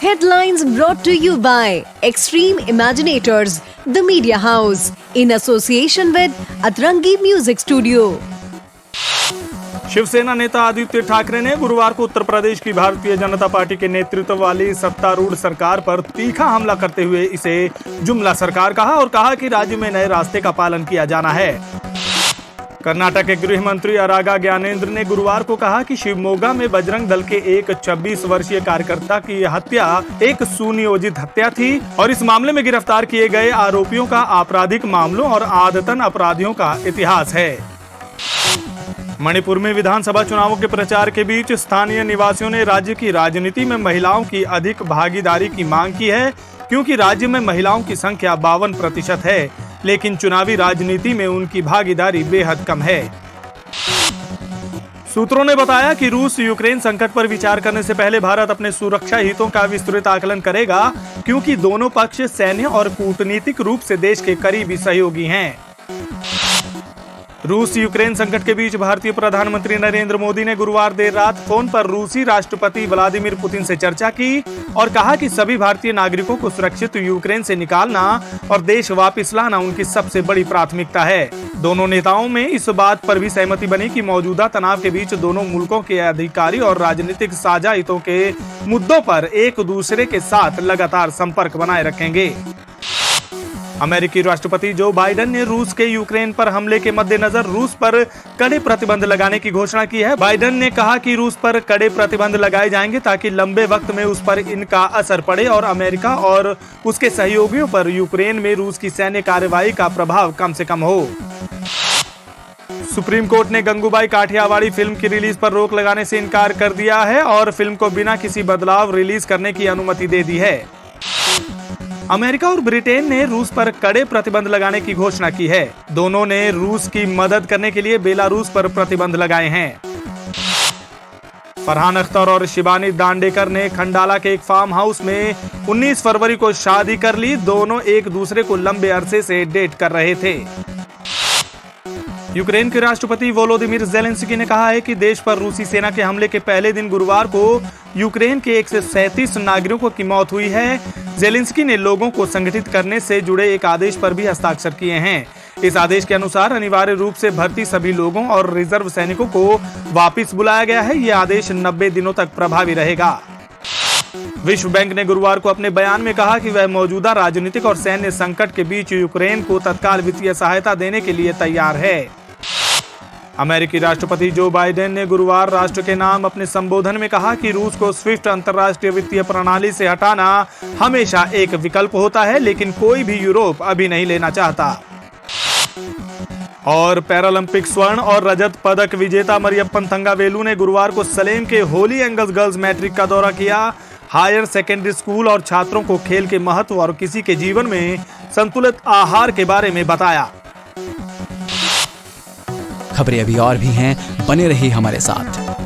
Headlines brought to you by Extreme Imaginators, The Media House, in association with Atrangi Music Studio. Shiv Sena नेता आदित्य ठाकरे ने गुरुवार को उत्तर प्रदेश की Bharatiya Janata party के नेतृत्व वाली सत्तारूढ़ सरकार पर तीखा हमला करते हुए इसे जुमला सरकार कहा और कहा कि राज्य में नए रास्ते का पालन किया जाना है। कर्नाटक के गृह मंत्री आरागा ज्ञानेंद्र ने गुरुवार को कहा कि शिवमोगा में बजरंग दल के एक 26 वर्षीय कार्यकर्ता की हत्या एक सुनियोजित हत्या थी और इस मामले में गिरफ्तार किए गए आरोपियों का आपराधिक मामलों और आदतन अपराधियों का इतिहास है। मणिपुर में विधानसभा चुनावों के प्रचार के बीच स्थानीय निवासियों ने राज्य की राजनीति में महिलाओं की अधिक भागीदारी की मांग की है, क्योंकि राज्य में महिलाओं की संख्या 52% है, लेकिन चुनावी राजनीति में उनकी भागीदारी बेहद कम है। सूत्रों ने बताया कि रूस यूक्रेन संकट पर विचार करने से पहले भारत अपने सुरक्षा हितों का विस्तृत आकलन करेगा, क्योंकि दोनों पक्ष सैन्य और कूटनीतिक रूप से देश के करीबी सहयोगी हैं। रूस यूक्रेन संकट के बीच भारतीय प्रधानमंत्री नरेंद्र मोदी ने गुरुवार देर रात फोन पर रूसी राष्ट्रपति व्लादिमीर पुतिन से चर्चा की और कहा कि सभी भारतीय नागरिकों को सुरक्षित यूक्रेन से निकालना और देश वापस लाना उनकी सबसे बड़ी प्राथमिकता है। दोनों नेताओं में इस बात पर भी सहमति बनी कि मौजूदा तनाव के बीच दोनों मुल्कों के अधिकारी और राजनीतिक साझा हितों के मुद्दों पर एक दूसरे के साथ लगातार संपर्क बनाए रखेंगे। अमेरिकी राष्ट्रपति जो बाइडेन ने रूस के यूक्रेन पर हमले के मद्देनजर रूस पर कड़े प्रतिबंध लगाने की घोषणा की है। बाइडेन ने कहा कि रूस पर कड़े प्रतिबंध लगाए जाएंगे ताकि लंबे वक्त में उस पर इनका असर पड़े और अमेरिका और उसके सहयोगियों पर यूक्रेन में रूस की सैन्य कार्रवाई का प्रभाव कम से कम हो। सुप्रीम कोर्ट ने गंगूबाई काठियावाड़ी फिल्म की रिलीज पर रोक लगाने से इनकार कर दिया है और फिल्म को बिना किसी बदलाव रिलीज करने की अनुमति दे दी है। अमेरिका और ब्रिटेन ने रूस पर कड़े प्रतिबंध लगाने की घोषणा की है। दोनों ने रूस की मदद करने के लिए बेलारूस पर प्रतिबंध लगाए हैं। फरहान अख्तर और शिबानी दांडेकर ने खंडाला के एक फार्म हाउस में 19 फरवरी को शादी कर ली। दोनों एक दूसरे को लंबे अरसे से डेट कर रहे थे। यूक्रेन के राष्ट्रपति वोलोदिमीर ज़ेलेंस्की ने कहा है कि देश पर रूसी सेना के हमले के पहले दिन गुरुवार को यूक्रेन के 137 नागरिकों की मौत हुई है। ज़ेलेंस्की ने लोगों को संगठित करने से जुड़े एक आदेश पर भी हस्ताक्षर किए हैं। इस आदेश के अनुसार अनिवार्य रूप से भर्ती सभी लोगों और रिजर्व सैनिकों को वापस बुलाया गया है। यह आदेश 90 दिनों तक प्रभावी रहेगा। विश्व बैंक ने गुरुवार को अपने बयान में कहा कि वह मौजूदा राजनीतिक और सैन्य संकट के बीच यूक्रेन को तत्काल वित्तीय सहायता देने के लिए तैयार है। अमेरिकी राष्ट्रपति जो बाइडेन ने गुरुवार राष्ट्र के नाम अपने संबोधन में कहा कि रूस को स्विफ्ट अंतर्राष्ट्रीय वित्तीय प्रणाली से हटाना हमेशा एक विकल्प होता है, लेकिन कोई भी यूरोप अभी नहीं लेना चाहता। और पैरालंपिक स्वर्ण और रजत पदक विजेता मरियप्पन थंगावेलु ने गुरुवार को सलेम के होली एंगल्स गर्ल्स मैट्रिक का दौरा किया। हायर सेकेंडरी स्कूल और छात्रों को खेल के महत्व और किसी के जीवन में संतुलित आहार के बारे में बताया। खबरें अभी और भी हैं, बने रहिए हमारे साथ।